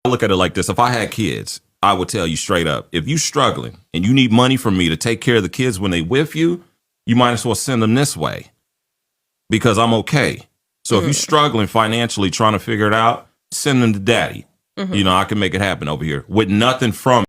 I look at it like this. If I had kids, I would tell you straight up, if you struggling and you need money from me to take care of the kids when they with you, you might as well send them this way because I'm okay. So if you're struggling financially trying to figure it out, send them to daddy. You know, I can make it happen over here with nothing from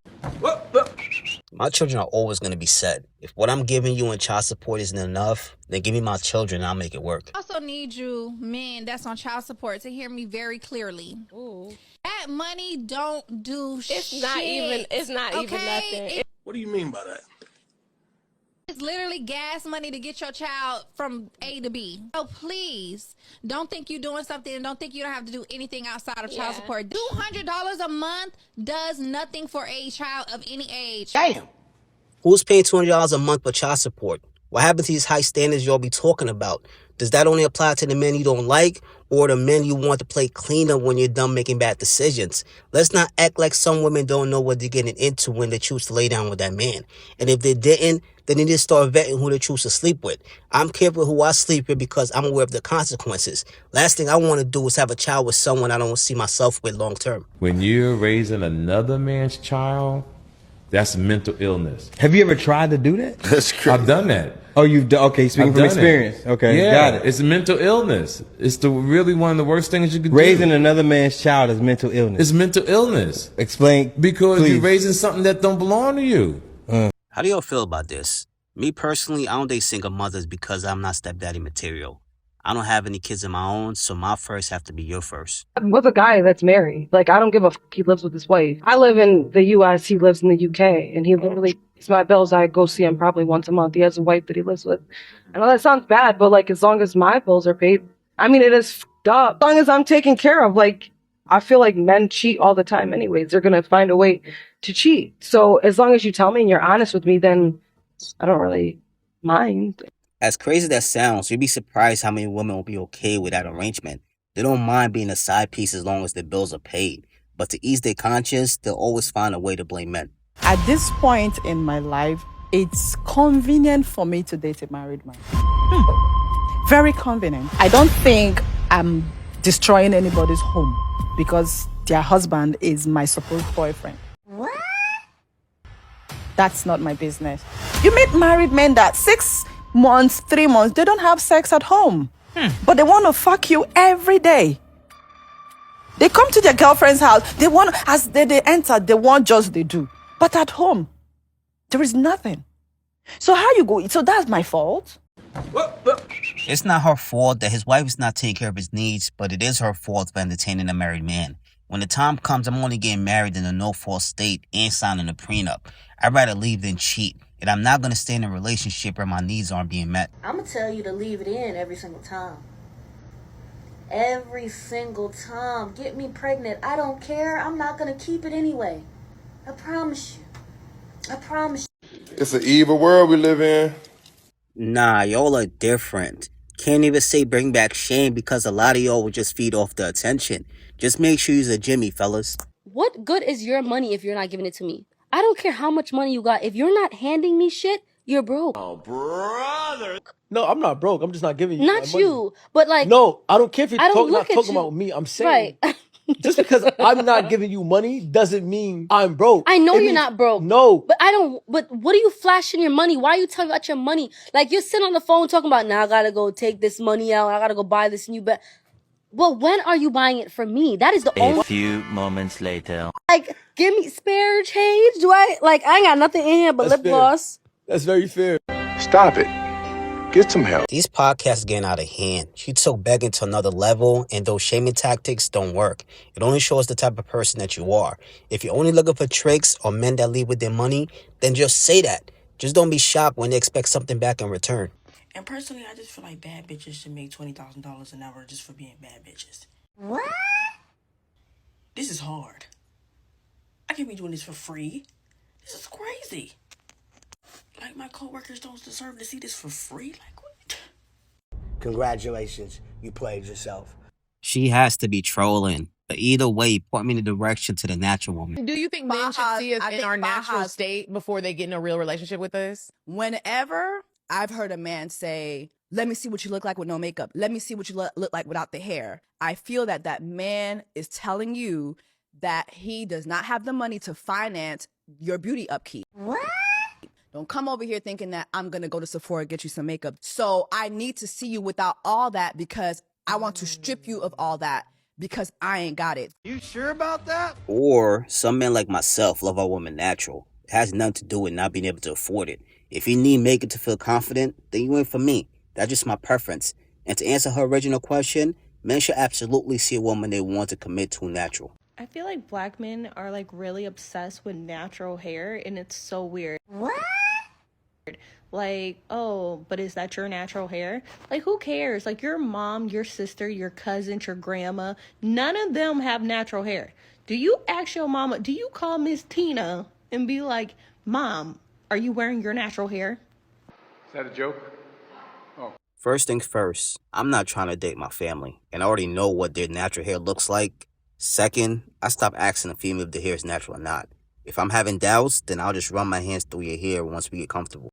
My children are always going to be set. If what I'm giving you in child support isn't enough, then give me my children and I'll make it work. I also need you, men that's on child support, to hear me very clearly. Ooh. That money don't do shit. It's not even nothing. What do you mean by that? It's literally gas money to get your child from A to B. So please, don't think you're doing something and don't think you don't have to do anything outside of child support. $200 a month does nothing for a child of any age. Damn. Who's paying $200 a month for child support? What happened to these high standards y'all be talking about? Does that only apply to the men you don't like or the men you want to play cleanup when you're done making bad decisions? Let's not act like some women don't know what they're getting into when they choose to lay down with that man. And if they didn't, then they need to start vetting who they choose to sleep with. I'm careful who I sleep with because I'm aware of the consequences. Last thing I want to do is have a child with someone I don't see myself with long term. When you're raising another man's child, that's mental illness. Have you ever tried to do that? That's crazy. I've done that. Oh, you've done. Okay, speaking I've from done experience. it. Okay, Yeah, got it. it's mental illness. It's really one of the worst things you could Raising do. another man's child is mental illness. It's mental illness. Explain. Because please. you're raising something that don't belong to you. How do y'all feel about this? Me personally, I don't date single mothers because I'm not stepdaddy material. I don't have any kids of my own, so my first have to be your first. I'm with a guy that's married. Like, I don't give a fuck. He lives with his wife. I live in the U.S. He lives in the U.K. And he literally pays my bills. I go see him probably once a month. He has a wife that he lives with. I know that sounds bad, but like, as long as my bills are paid, I mean, it is fucked up. As long as I'm taken care of, like, I feel like men cheat all the time anyways. They're going to find a way to cheat. So as long as you tell me and you're honest with me, then I don't really mind. As crazy as that sounds, you'd be surprised how many women will be okay with that arrangement. They don't mind being a side piece as long as their bills are paid. But to ease their conscience, they'll always find a way to blame men. At this point in my life, it's convenient for me to date a married man. Very convenient. I don't think I'm destroying anybody's home because their husband is my supposed boyfriend. What? That's not my business. You meet married men that 6 months, 3 months, they don't have sex at home. But they want to fuck you every day. They come to their girlfriend's house. They want, as they enter, they want just they do. But at home, there is nothing. So how you go? So that's my fault? It's not her fault that his wife is not taking care of his needs, but it is her fault for entertaining a married man. When the time comes, I'm only getting married in a no-fault state and signing a prenup. I'd rather leave than cheat. And I'm not going to stay in a relationship where my needs aren't being met. I'm going to tell you to leave it in every single time. Every single time. Get me pregnant. I don't care. I'm not going to keep it anyway. I promise you. I promise you. It's an evil world we live in. Nah, y'all are different. Can't even say bring back Shane because a lot of y'all will just feed off the attention. Just make sure you're a Jimmy, fellas. What good is your money if you're not giving it to me? I don't care how much money you got. If you're not handing me shit, you're broke. Oh, brother. No, I'm not broke. I'm just not giving you my Not money. you, but like... No, I don't care if you're I don't not look at talking you. about me. I'm saying... Right. Just because I'm not giving you money doesn't mean I'm broke. I know It you're means- not broke. No. But I don't... But what are you flashing your money? Why are you telling about your money? Like, you're sitting on the phone talking about, now I gotta go take this money out. I gotta go buy this new bed. Well, when are you buying it from me? That is the only... A few moments later. Like, give me spare change. Do I... Like, I ain't got nothing in here but That's lip fair. gloss. That's very fair. Stop it. Get some help. These podcasts are getting out of hand. She took begging to another level, and those shaming tactics don't work. It only shows the type of person that you are. If you're only looking for tricks or men that leave with their money, then just say that. Just don't be shocked when they expect something back in return. And personally, I just feel like bad bitches should make $20,000 an hour just for being bad bitches. What? This is hard. I can't be doing this for free. This is crazy. Like, my coworkers don't deserve to see this for free. Like, what? Congratulations, you played yourself. She has to be trolling. But either way, point me in the direction to the natural woman. Do you think men should see us in our natural state before they get in a real relationship with us? Whenever I've heard a man say, let me see what you look like with no makeup. Let me see what you look like without the hair. I feel that that man is telling you that he does not have the money to finance your beauty upkeep. What? Don't come over here thinking that I'm going to go to Sephora get you some makeup. So I need to see you without all that because I want to strip you of all that because I ain't got it. You sure about that? Or some men like myself love our woman natural. It has nothing to do with not being able to afford it. If you need makeup to feel confident, then you ain't for me. That's just my preference. And to answer her original question, men should absolutely see a woman they want to commit to natural. I feel like black men are like really obsessed with natural hair, and it's so weird. What? Like, oh, but is that your natural hair? Like, who cares? Like, your mom, your sister, your cousin, your grandma, none of them have natural hair. Do you ask your mama, do you call Miss Tina and be like, Mom, are you wearing your natural hair? Is that a joke? First things first, I'm not trying to date my family, and I already know what their natural hair looks like. Second, I stop asking a female if the hair is natural or not. If I'm having doubts, then I'll just run my hands through your hair once we get comfortable.